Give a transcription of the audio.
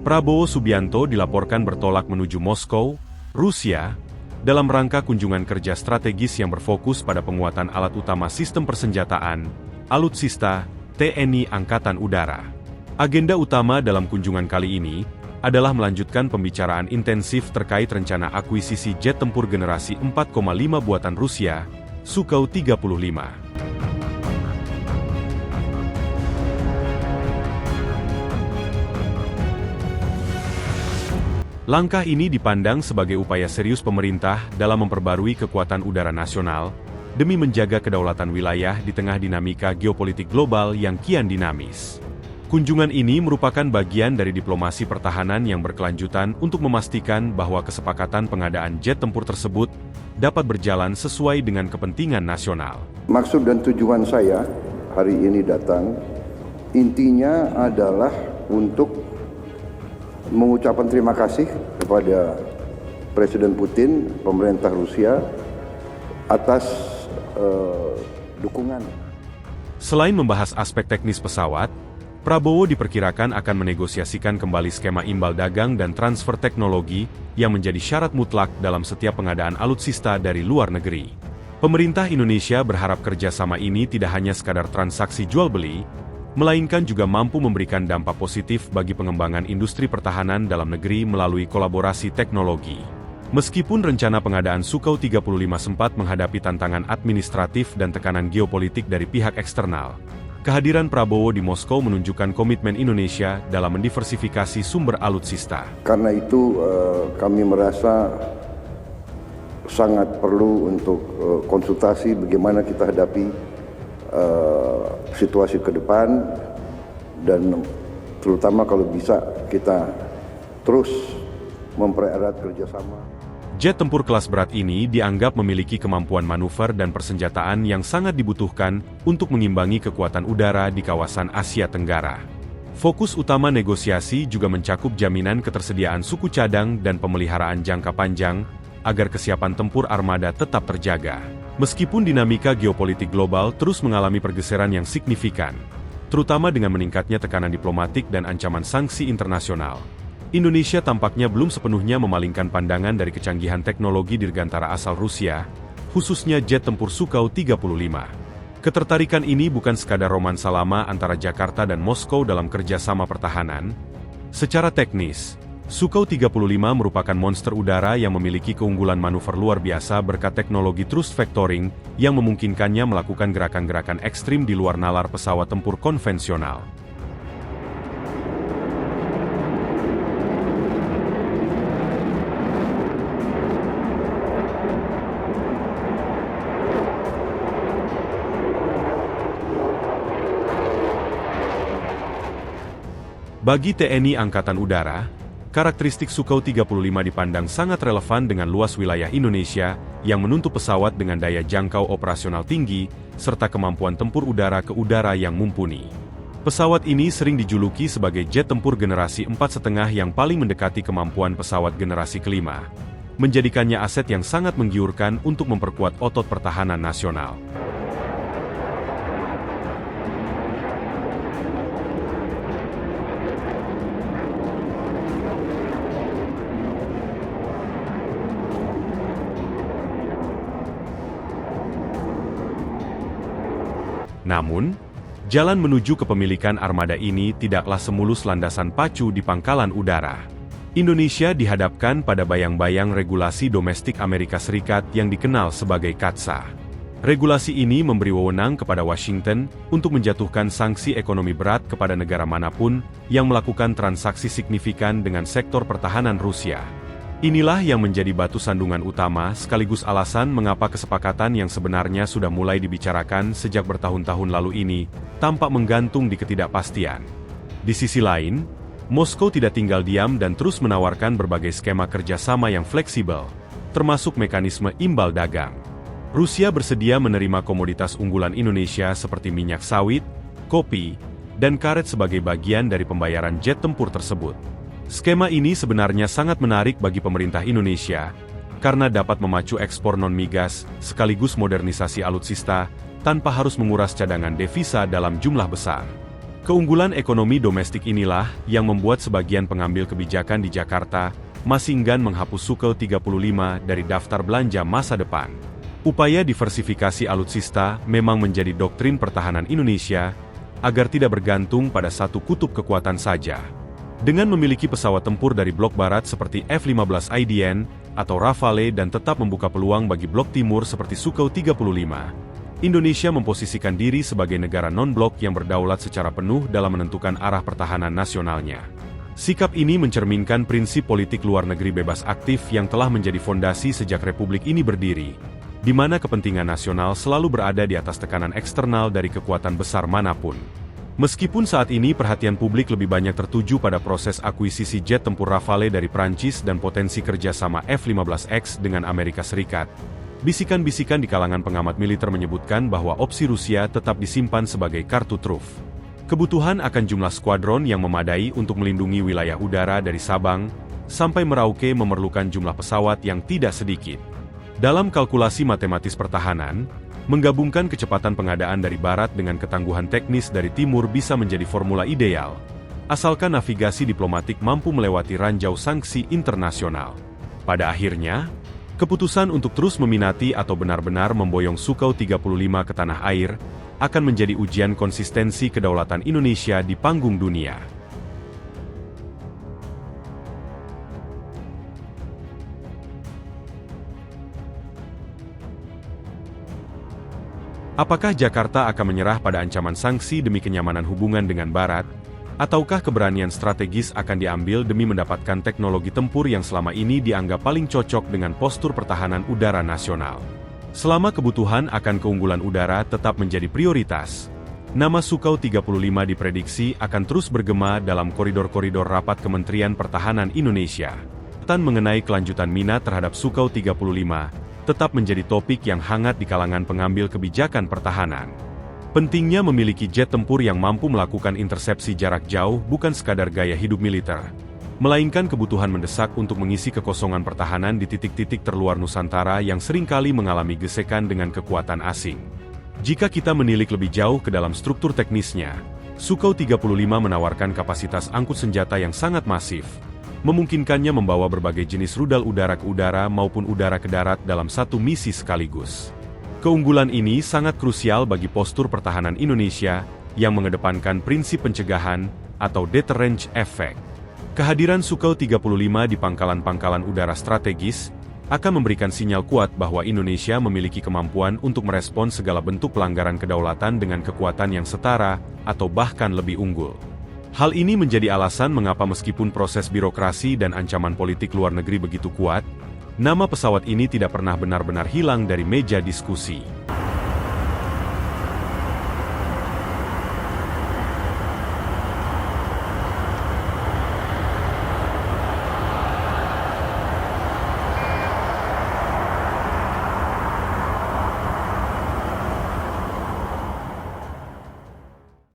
Prabowo Subianto dilaporkan bertolak menuju Moskow, Rusia, dalam rangka kunjungan kerja strategis yang berfokus pada penguatan alat utama sistem persenjataan, alutsista, TNI Angkatan Udara. Agenda utama dalam kunjungan kali ini adalah melanjutkan pembicaraan intensif terkait rencana akuisisi jet tempur generasi 4,5 buatan Rusia, Sukhoi 35. Langkah ini dipandang sebagai upaya serius pemerintah dalam memperbarui kekuatan udara nasional, demi menjaga kedaulatan wilayah di tengah dinamika geopolitik global yang kian dinamis. Kunjungan ini merupakan bagian dari diplomasi pertahanan yang berkelanjutan untuk memastikan bahwa kesepakatan pengadaan jet tempur tersebut dapat berjalan sesuai dengan kepentingan nasional. Maksud dan tujuan saya hari ini datang, intinya adalah untuk mengucapkan terima kasih kepada Presiden Putin, pemerintah Rusia, atas dukungan. Selain membahas aspek teknis pesawat, Prabowo diperkirakan akan menegosiasikan kembali skema imbal dagang dan transfer teknologi yang menjadi syarat mutlak dalam setiap pengadaan alutsista dari luar negeri. Pemerintah Indonesia berharap kerjasama ini tidak hanya sekadar transaksi jual-beli, melainkan juga mampu memberikan dampak positif bagi pengembangan industri pertahanan dalam negeri melalui kolaborasi teknologi. Meskipun rencana pengadaan Sukhoi 35 sempat menghadapi tantangan administratif dan tekanan geopolitik dari pihak eksternal, kehadiran Prabowo di Moskow menunjukkan komitmen Indonesia dalam mendiversifikasi sumber alutsista. Karena itu kami merasa sangat perlu untuk konsultasi bagaimana kita hadapi situasi ke depan, dan terutama kalau bisa kita terus mempererat kerjasama. Jet tempur kelas berat ini dianggap memiliki kemampuan manuver dan persenjataan yang sangat dibutuhkan untuk mengimbangi kekuatan udara di kawasan Asia Tenggara. Fokus utama negosiasi juga mencakup jaminan ketersediaan suku cadang dan pemeliharaan jangka panjang, agar kesiapan tempur armada tetap terjaga. Meskipun dinamika geopolitik global terus mengalami pergeseran yang signifikan, terutama dengan meningkatnya tekanan diplomatik dan ancaman sanksi internasional, Indonesia tampaknya belum sepenuhnya memalingkan pandangan dari kecanggihan teknologi dirgantara asal Rusia, khususnya jet tempur Sukhoi 35. Ketertarikan ini bukan sekadar romansa lama antara Jakarta dan Moskow dalam kerjasama pertahanan. Secara teknis, Sukhoi 35 merupakan monster udara yang memiliki keunggulan manuver luar biasa berkat teknologi thrust vectoring yang memungkinkannya melakukan gerakan-gerakan ekstrim di luar nalar pesawat tempur konvensional. Bagi TNI Angkatan Udara, karakteristik Sukhoi 35 dipandang sangat relevan dengan luas wilayah Indonesia yang menuntut pesawat dengan daya jangkau operasional tinggi, serta kemampuan tempur udara ke udara yang mumpuni. Pesawat ini sering dijuluki sebagai jet tempur generasi 4,5 yang paling mendekati kemampuan pesawat generasi kelima, menjadikannya aset yang sangat menggiurkan untuk memperkuat otot pertahanan nasional. Namun, jalan menuju kepemilikan armada ini tidaklah semulus landasan pacu di pangkalan udara. Indonesia dihadapkan pada bayang-bayang regulasi domestik Amerika Serikat yang dikenal sebagai CAATSA. Regulasi ini memberi wewenang kepada Washington untuk menjatuhkan sanksi ekonomi berat kepada negara manapun yang melakukan transaksi signifikan dengan sektor pertahanan Rusia. Inilah yang menjadi batu sandungan utama sekaligus alasan mengapa kesepakatan yang sebenarnya sudah mulai dibicarakan sejak bertahun-tahun lalu ini tampak menggantung di ketidakpastian. Di sisi lain, Moskow tidak tinggal diam dan terus menawarkan berbagai skema kerjasama yang fleksibel, termasuk mekanisme imbal dagang. Rusia bersedia menerima komoditas unggulan Indonesia seperti minyak sawit, kopi, dan karet sebagai bagian dari pembayaran jet tempur tersebut. Skema ini sebenarnya sangat menarik bagi pemerintah Indonesia, karena dapat memacu ekspor non-migas sekaligus modernisasi alutsista tanpa harus menguras cadangan devisa dalam jumlah besar. Keunggulan ekonomi domestik inilah yang membuat sebagian pengambil kebijakan di Jakarta masih enggan menghapus Su-35 dari daftar belanja masa depan. Upaya diversifikasi alutsista memang menjadi doktrin pertahanan Indonesia agar tidak bergantung pada satu kutub kekuatan saja. Dengan memiliki pesawat tempur dari blok barat seperti F-15 IDN atau Rafale dan tetap membuka peluang bagi blok timur seperti Su-35, Indonesia memposisikan diri sebagai negara non-blok yang berdaulat secara penuh dalam menentukan arah pertahanan nasionalnya. Sikap ini mencerminkan prinsip politik luar negeri bebas aktif yang telah menjadi fondasi sejak Republik ini berdiri, di mana kepentingan nasional selalu berada di atas tekanan eksternal dari kekuatan besar manapun. Meskipun saat ini perhatian publik lebih banyak tertuju pada proses akuisisi jet tempur Rafale dari Prancis dan potensi kerjasama F-15X dengan Amerika Serikat, bisikan-bisikan di kalangan pengamat militer menyebutkan bahwa opsi Rusia tetap disimpan sebagai kartu truf. Kebutuhan akan jumlah skuadron yang memadai untuk melindungi wilayah udara dari Sabang sampai Merauke memerlukan jumlah pesawat yang tidak sedikit. Dalam kalkulasi matematis pertahanan, menggabungkan kecepatan pengadaan dari barat dengan ketangguhan teknis dari timur bisa menjadi formula ideal, asalkan navigasi diplomatik mampu melewati ranjau sanksi internasional. Pada akhirnya, keputusan untuk terus meminati atau benar-benar memboyong Su-35 ke tanah air akan menjadi ujian konsistensi kedaulatan Indonesia di panggung dunia. Apakah Jakarta akan menyerah pada ancaman sanksi demi kenyamanan hubungan dengan Barat? Ataukah keberanian strategis akan diambil demi mendapatkan teknologi tempur yang selama ini dianggap paling cocok dengan postur pertahanan udara nasional? Selama kebutuhan akan keunggulan udara tetap menjadi prioritas, nama Su-35 diprediksi akan terus bergema dalam koridor-koridor rapat Kementerian Pertahanan Indonesia. Mengenai kelanjutan minat terhadap Su-35 tetap menjadi topik yang hangat di kalangan pengambil kebijakan pertahanan. Pentingnya memiliki jet tempur yang mampu melakukan intersepsi jarak jauh bukan sekadar gaya hidup militer, melainkan kebutuhan mendesak untuk mengisi kekosongan pertahanan di titik-titik terluar Nusantara yang seringkali mengalami gesekan dengan kekuatan asing. Jika kita menilik lebih jauh ke dalam struktur teknisnya, Su-35 menawarkan kapasitas angkut senjata yang sangat masif, memungkinkannya membawa berbagai jenis rudal udara ke udara maupun udara ke darat dalam satu misi sekaligus. Keunggulan ini sangat krusial bagi postur pertahanan Indonesia yang mengedepankan prinsip pencegahan atau deterrence effect. Kehadiran Su-35 di pangkalan-pangkalan udara strategis akan memberikan sinyal kuat bahwa Indonesia memiliki kemampuan untuk merespon segala bentuk pelanggaran kedaulatan dengan kekuatan yang setara atau bahkan lebih unggul. Hal ini menjadi alasan mengapa meskipun proses birokrasi dan ancaman politik luar negeri begitu kuat, nama pesawat ini tidak pernah benar-benar hilang dari meja diskusi.